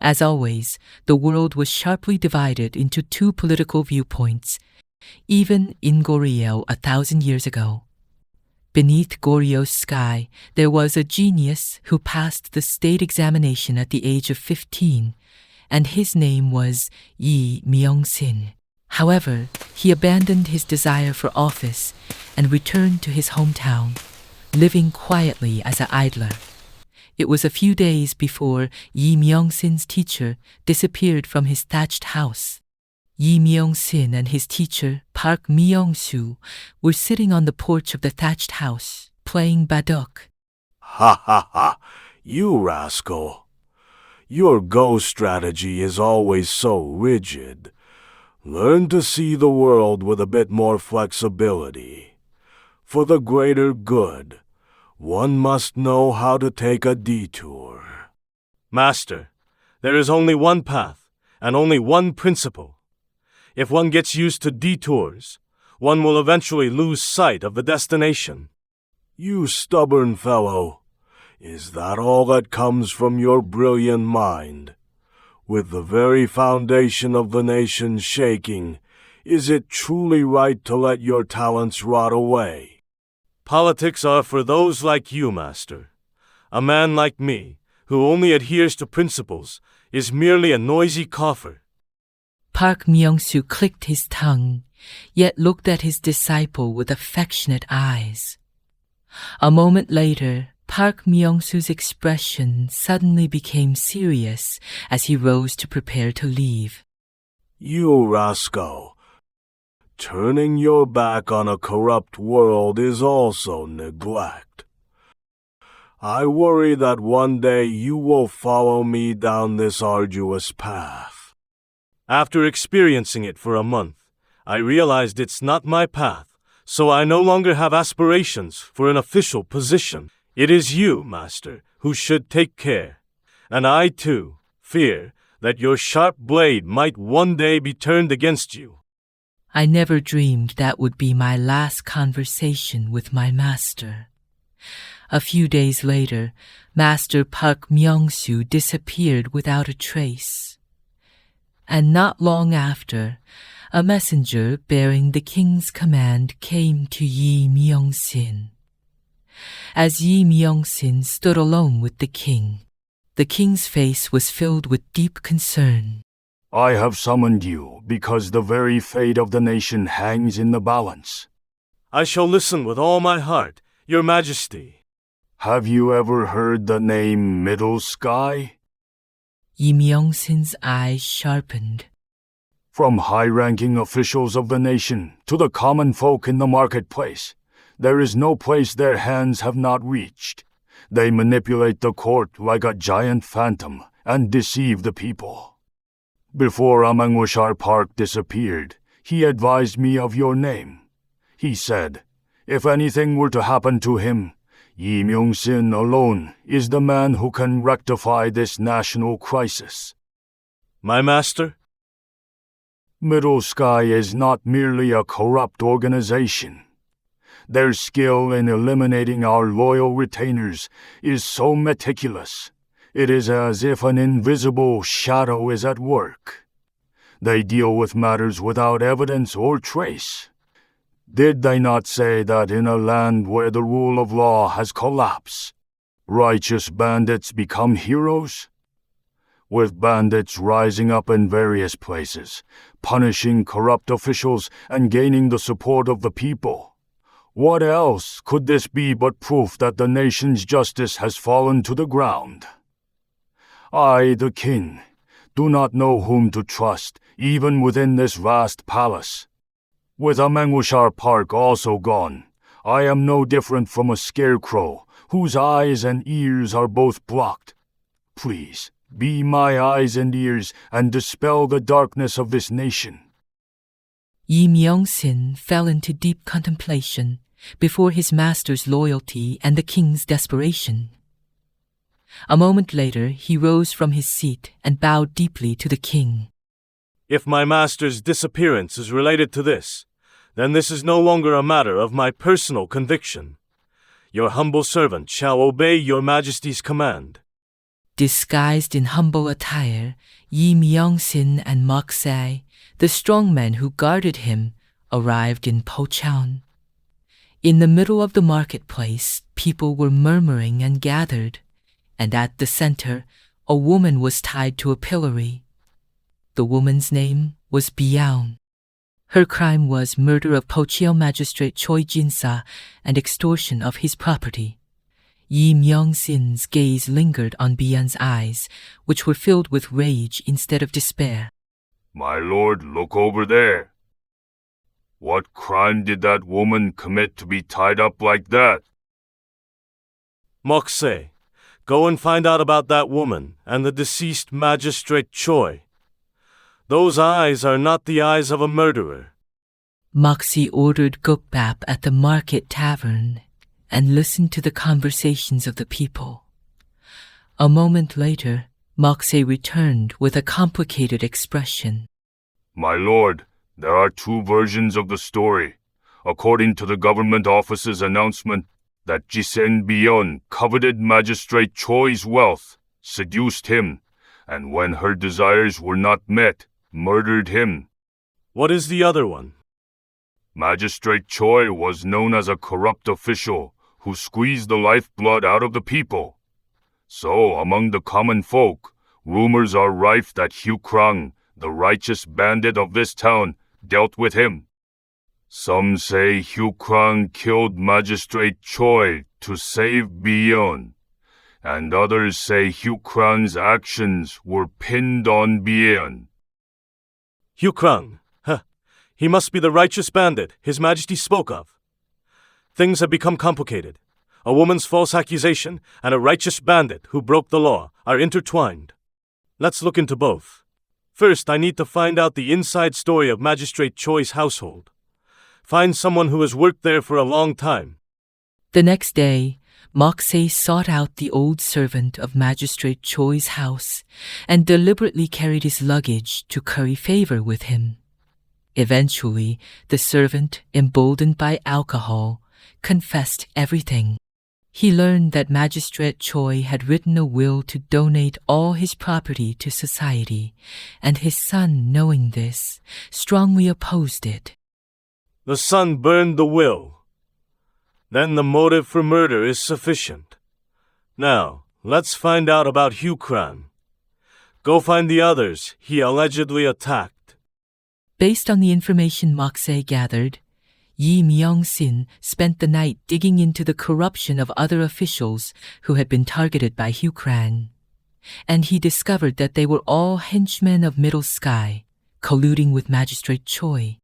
As always, the world was sharply divided into two political viewpoints, even in Goryeo 1,000 years ago. Beneath Goryeo's sky, there was a genius who passed the state examination at the age of 15, and his name was Yi Myung-sin. However, he abandoned his desire for office and returned to his hometown, living quietly as an idler. It was a few days before Yi Myung-sin's teacher disappeared from his thatched house. Yi Myung-sin and his teacher, Park Myung-soo, were sitting on the porch of the thatched house, playing baduk. Ha ha ha, you rascal. Your go strategy is always so rigid. Learn to see the world with a bit more flexibility. For the greater good, one must know how to take a detour. Master, there is only one path, and only one principle. If one gets used to detours, one will eventually lose sight of the destination. You stubborn fellow, is that all that comes from your brilliant mind? With the very foundation of the nation shaking, is it truly right to let your talents rot away? Politics are for those like you, Master. A man like me, who only adheres to principles, is merely a noisy cougher. Park Myung-soo clicked his tongue, yet looked at his disciple with affectionate eyes. A moment later, Park Myung-soo's expression suddenly became serious as he rose to prepare to leave. You rascal, turning your back on a corrupt world is also neglect. I worry that one day you will follow me down this arduous path. After experiencing it for a month, I realized it's not my path, so I no longer have aspirations for an official position. It is you, Master, who should take care. And I, too, fear that your sharp blade might one day be turned against you. I never dreamed that would be my last conversation with my master. A few days later, Master Park Myung-soo disappeared without a trace. And not long after, a messenger bearing the king's command came to Yi Myung-sin. As Yi Myung-sin stood alone with the king's face was filled with deep concern. I have summoned you because the very fate of the nation hangs in the balance. I shall listen with all my heart, Your Majesty. Have you ever heard the name Middle Sky? Yi Myung-sin's eyes sharpened. From high-ranking officials of the nation to the common folk in the marketplace, there is no place their hands have not reached. They manipulate the court like a giant phantom and deceive the people. Before Amangwashar Park disappeared, he advised me of your name. He said, if anything were to happen to him, Yi Myung-sin alone is the man who can rectify this national crisis. My master? Middle Sky is not merely a corrupt organization. Their skill in eliminating our loyal retainers is so meticulous, it is as if an invisible shadow is at work. They deal with matters without evidence or trace. Did they not say that in a land where the rule of law has collapsed, righteous bandits become heroes? With bandits rising up in various places, punishing corrupt officials and gaining the support of the people, what else could this be but proof that the nation's justice has fallen to the ground? I, the king, do not know whom to trust, even within this vast palace. With Amangwashar Park also gone, I am no different from a scarecrow whose eyes and ears are both blocked. Please, be my eyes and ears and dispel the darkness of this nation. Yi Myung-sin fell into deep contemplation before his master's loyalty and the king's desperation. A moment later, he rose from his seat and bowed deeply to the king. If my master's disappearance is related to this, then this is no longer a matter of my personal conviction. Your humble servant shall obey your Majesty's command. Disguised in humble attire, Yi Myung-sin and Mok-se, the strong men who guarded him, arrived in Pocheon. In the middle of the marketplace, people were murmuring and gathered, and at the center, a woman was tied to a pillory. The woman's name was Biaon. Her crime was murder of Pocheon magistrate Choi Jin-sa and extortion of his property. Yi Myung-sin's gaze lingered on Biaon's eyes, which were filled with rage instead of despair. My lord, look over there. What crime did that woman commit to be tied up like that? Mok-se, go and find out about that woman and the deceased magistrate Choi. Those eyes are not the eyes of a murderer. Moxie ordered Gukbap at the market tavern and listened to the conversations of the people. A moment later, Moxie returned with a complicated expression. My lord, there are two versions of the story. According to the government office's announcement, that Jisen Bion coveted Magistrate Choi's wealth, seduced him, and when her desires were not met, murdered him. What is the other one? Magistrate Choi was known as a corrupt official who squeezed the lifeblood out of the people. So, among the common folk, rumors are rife that Hugh Krang, the righteous bandit of this town, dealt with him. Some say Hugh Krang killed Magistrate Choi to save Bion, and others say Hugh Krang's actions were pinned on Bion. Hugh Krang. He must be the righteous bandit His Majesty spoke of. Things have become complicated. A woman's false accusation and a righteous bandit who broke the law are intertwined. Let's look into both. First, I need to find out the inside story of Magistrate Choi's household. Find someone who has worked there for a long time. The next day, Moxie sought out the old servant of Magistrate Choi's house and deliberately carried his luggage to curry favor with him. Eventually, the servant, emboldened by alcohol, confessed everything. He learned that Magistrate Choi had written a will to donate all his property to society, and his son, knowing this, strongly opposed it. The son burned the will. Then the motive for murder is sufficient. Now, let's find out about Hugh Krang. Go find the others he allegedly attacked. Based on the information Moxie gathered, Yi Myung-sin spent the night digging into the corruption of other officials who had been targeted by Hugh Krang, and he discovered that they were all henchmen of Middle Sky, colluding with Magistrate Choi.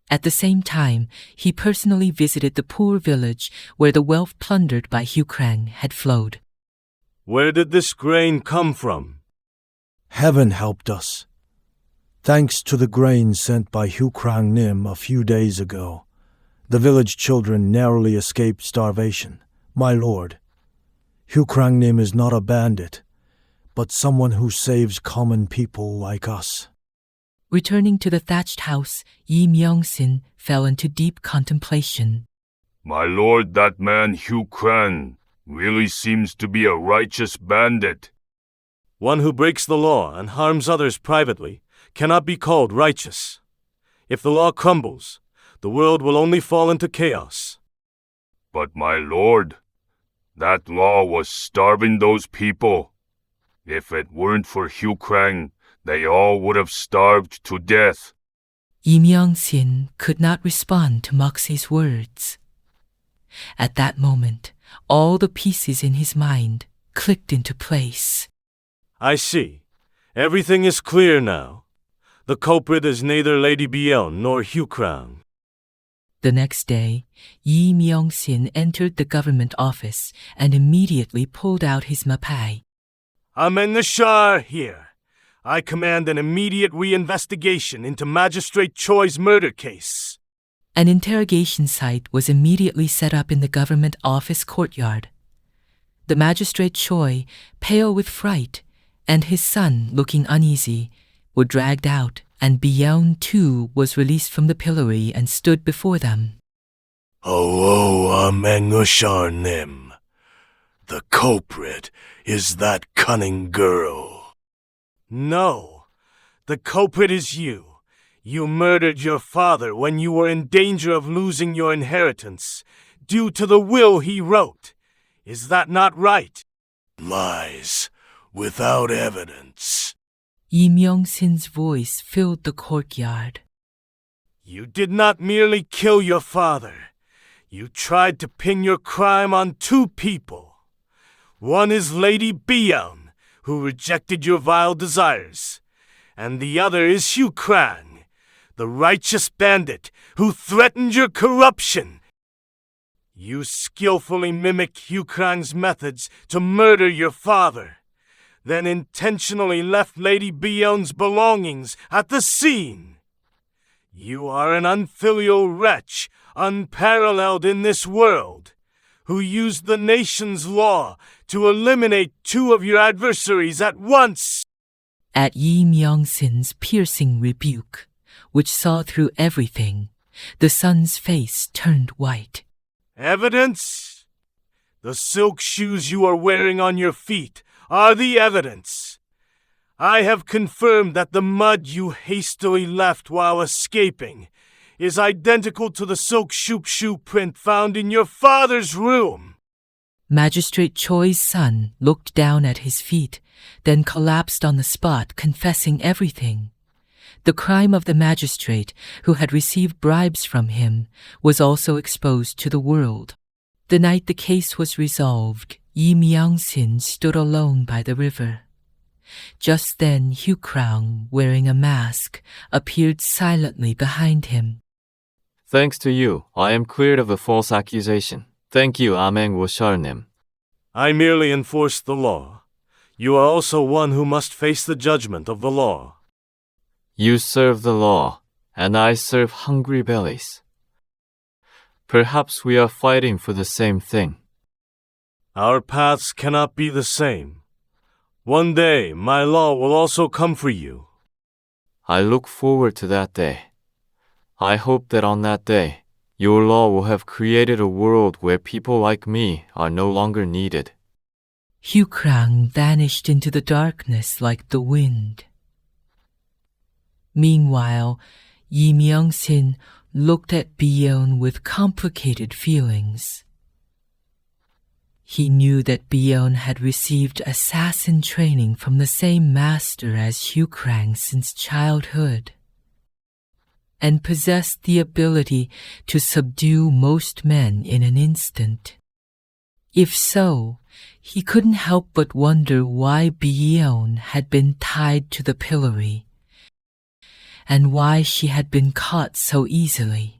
At the same time, he personally visited the poor village where the wealth plundered by Hugh Krang had flowed. Where did this grain come from? Heaven helped us. Thanks to the grain sent by Hugh Krang Nim a few days ago, the village children narrowly escaped starvation. My lord, Hugh Krang Nim is not a bandit, but someone who saves common people like us. Returning to the thatched house, Yi Myung-sin fell into deep contemplation. My lord, that man Hugh Krang really seems to be a righteous bandit. One who breaks the law and harms others privately cannot be called righteous. If the law crumbles, the world will only fall into chaos. But my lord, that law was starving those people. If it weren't for Hugh Krang, they all would have starved to death. Yi Myung-sin could not respond to Moxie's words. At that moment, all the pieces in his mind clicked into place. I see. Everything is clear now. The culprit is neither Lady Bion nor Hugh Krang. The next day, Yi Myung-sin entered the government office and immediately pulled out his mapai. Amenashar here. I command an immediate reinvestigation into Magistrate Choi's murder case. An interrogation site was immediately set up in the government office courtyard. The Magistrate Choi, pale with fright, and his son, looking uneasy, were dragged out, and Bion too was released from the pillory and stood before them. Hello, Amengushar Nim. The culprit is that cunning girl. No, the culprit is you. You murdered your father when you were in danger of losing your inheritance due to the will he wrote. Is that not right? Lies without evidence. Yi Myung-sin's voice filled the courtyard. You did not merely kill your father. You tried to pin your crime on two people. One is Lady Bion, who rejected your vile desires, and the other is Hugh Krang, the righteous bandit who threatened your corruption. You skillfully mimicked Hugh Krang's methods to murder your father, then intentionally left Lady Bion's belongings at the scene. You are an unfilial wretch, unparalleled in this world, who used the nation's law to eliminate two of your adversaries at once. At Yi Myung-sin's piercing rebuke, which saw through everything, the son's face turned white. Evidence? The silk shoes you are wearing on your feet are the evidence. I have confirmed that the mud you hastily left while escaping is identical to the silk shoe print found in your father's room. Magistrate Choi's son looked down at his feet, then collapsed on the spot, confessing everything. The crime of the magistrate, who had received bribes from him, was also exposed to the world. The night the case was resolved, Yi Myung-sin stood alone by the river. Just then Hugh Krang, wearing a mask, appeared silently behind him. Thanks to you, I am cleared of the false accusation. Thank you, Ameng Wosharnim. I merely enforce the law. You are also one who must face the judgment of the law. You serve the law, and I serve hungry bellies. Perhaps we are fighting for the same thing. Our paths cannot be the same. One day, my law will also come for you. I look forward to that day. I hope that on that day, your law will have created a world where people like me are no longer needed. Hugh Krang vanished into the darkness like the wind. Meanwhile, Yi Myung-sin looked at Bion with complicated feelings. He knew that Bion had received assassin training from the same master as Hugh Krang since childhood, and possessed the ability to subdue most men in an instant. If so, he couldn't help but wonder why Bion had been tied to the pillory, and why she had been caught so easily.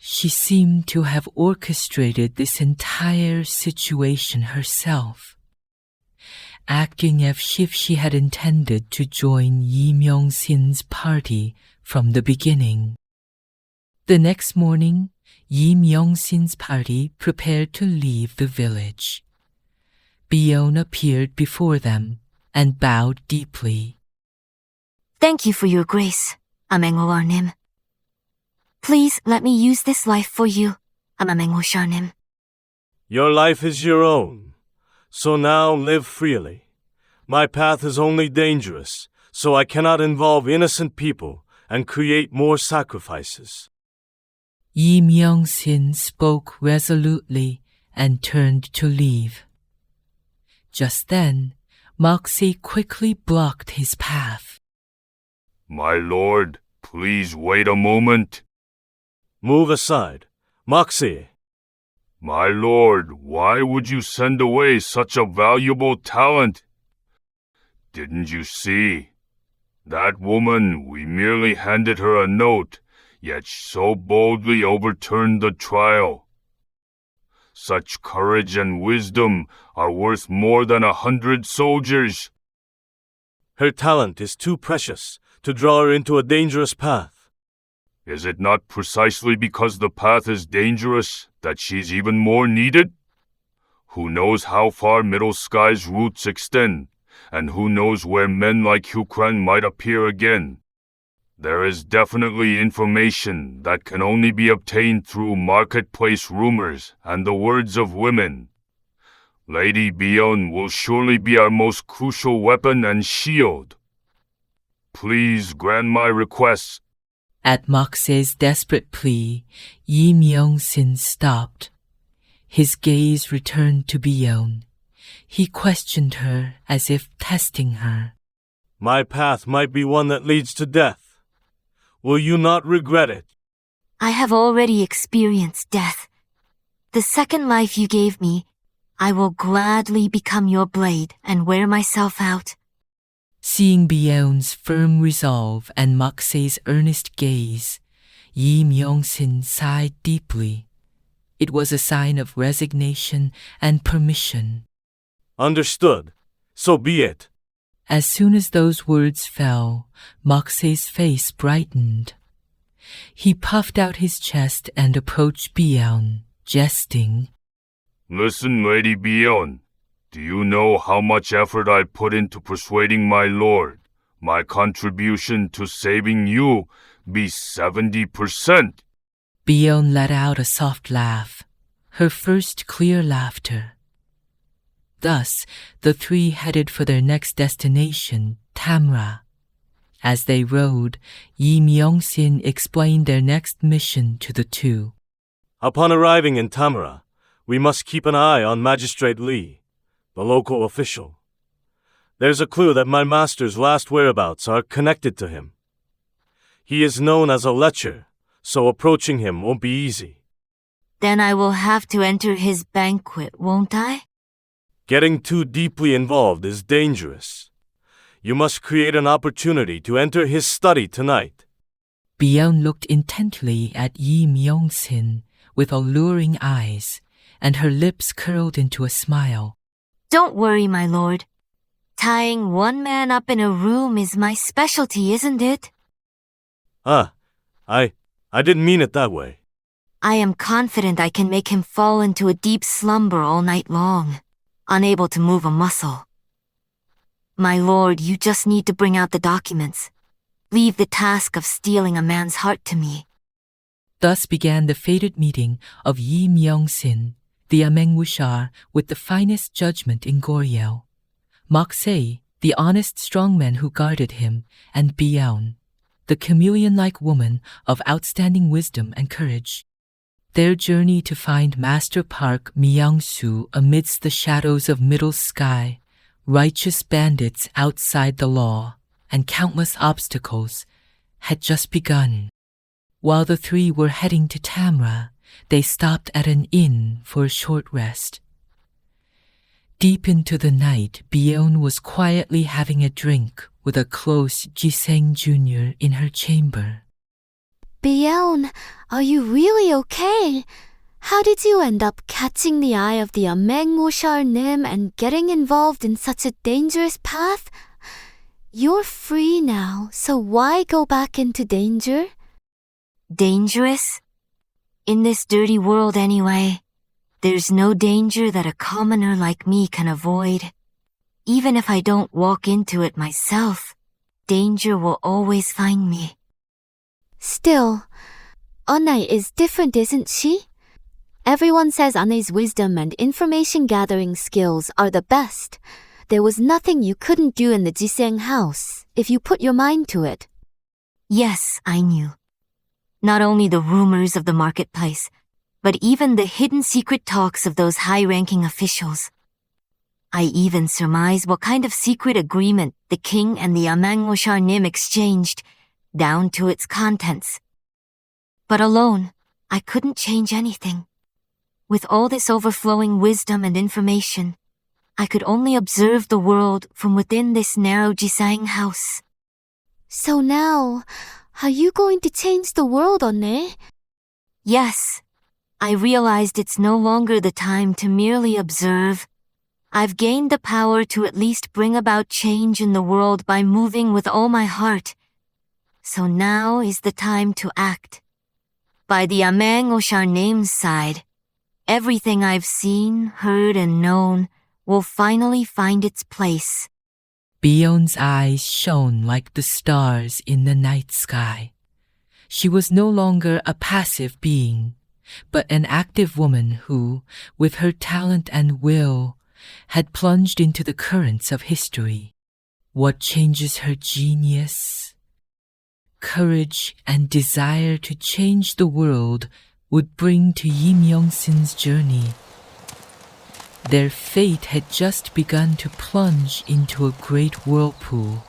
She seemed to have orchestrated this entire situation herself, acting as if she had intended to join Yi Myung-sin's party from the beginning. The next morning, Yi Myung-sin's party prepared to leave the village. Bion appeared before them and bowed deeply. Thank you for your grace, Ameng Wosharnim. Please let me use this life for you, Ameng Wosharnim. Your life is your own, so now live freely. My path is only dangerous, so I cannot involve innocent people and create more sacrifices. Yi Myung-sin spoke resolutely and turned to leave. Just then, Moxie quickly blocked his path. My lord, please wait a moment. Move aside. Moxie. My lord, why would you send away such a valuable talent? Didn't you see? That woman, we merely handed her a note, yet so boldly overturned the trial. Such courage and wisdom are worth more than 100 soldiers. Her talent is too precious to draw her into a dangerous path. Is it not precisely because the path is dangerous that she's even more needed? Who knows how far Middle Sky's roots extend, and who knows where men like Hugh Krang might appear again? There is definitely information that can only be obtained through marketplace rumors and the words of women. Lady Bion will surely be our most crucial weapon and shield. Please grant my request. At Moxie's desperate plea, Yi Myung-sin stopped. His gaze returned to Bion. He questioned her as if testing her. My path might be one that leads to death. Will you not regret it? I have already experienced death. The second life you gave me, I will gladly become your blade and wear myself out. Seeing Bion's firm resolve and Moxie's earnest gaze, Yi Myung-sin sighed deeply. It was a sign of resignation and permission. Understood. So be it. As soon as those words fell, Moxie's face brightened. He puffed out his chest and approached Bion, jesting. Listen, Lady Bion. Do you know how much effort I put into persuading my lord? My contribution to saving you be 70%. Bion let out a soft laugh, her first clear laughter. Thus, the three headed for their next destination, Tamra. As they rode, Yi Myung-sin explained their next mission to the two. Upon arriving in Tamara, we must keep an eye on Magistrate Lee, the local official. There's a clue that my master's last whereabouts are connected to him. He is known as a lecher, so approaching him won't be easy. Then I will have to enter his banquet, won't I? Getting too deeply involved is dangerous. You must create an opportunity to enter his study tonight. Bion looked intently at Yi Myung-sin with alluring eyes, and her lips curled into a smile. Don't worry, my lord. Tying one man up in a room is my specialty, isn't it? I didn't mean it that way. I am confident I can make him fall into a deep slumber all night long, unable to move a muscle. My lord, you just need to bring out the documents. Leave the task of stealing a man's heart to me. Thus began the fated meeting of Yi Myung-sin, the Ameng Wushar with the finest judgment in Goryeo, Moxie, the honest strongman who guarded him, and Bion, the chameleon-like woman of outstanding wisdom and courage. Their journey to find Master Park Myung-soo amidst the shadows of Middle Sky, righteous bandits outside the law, and countless obstacles, had just begun. While the three were heading to Tamra, they stopped at an inn for a short rest. Deep into the night, Bion was quietly having a drink with a close Jiseng Jr. in her chamber. Bion, are you really okay? How did you end up catching the eye of the Ameng Wushar Nim and getting involved in such a dangerous path? You're free now, so why go back into danger? Dangerous? In this dirty world anyway, there's no danger that a commoner like me can avoid. Even if I don't walk into it myself, danger will always find me. Still, Onai is different, isn't she? Everyone says Ane's wisdom and information gathering skills are the best. There was nothing you couldn't do in the Jiseng house, if you put your mind to it. Yes, I knew. Not only the rumors of the marketplace, but even the hidden secret talks of those high-ranking officials. I even surmised what kind of secret agreement the king and the Ameng Wushar Nim exchanged, down to its contents. But alone, I couldn't change anything. With all this overflowing wisdom and information, I could only observe the world from within this narrow Jiseng house. So now, are you going to change the world, One? Yes, I realized it's no longer the time to merely observe. I've gained the power to at least bring about change in the world by moving with all my heart. So now is the time to act. By the Ameng Wushar Nim's side, everything I've seen, heard, and known will finally find its place. Bion's eyes shone like the stars in the night sky. She was no longer a passive being, but an active woman who, with her talent and will, had plunged into the currents of history. What changes her genius, courage, and desire to change the world would bring to Yi Myung-sin's journey. Their fate had just begun to plunge into a great whirlpool.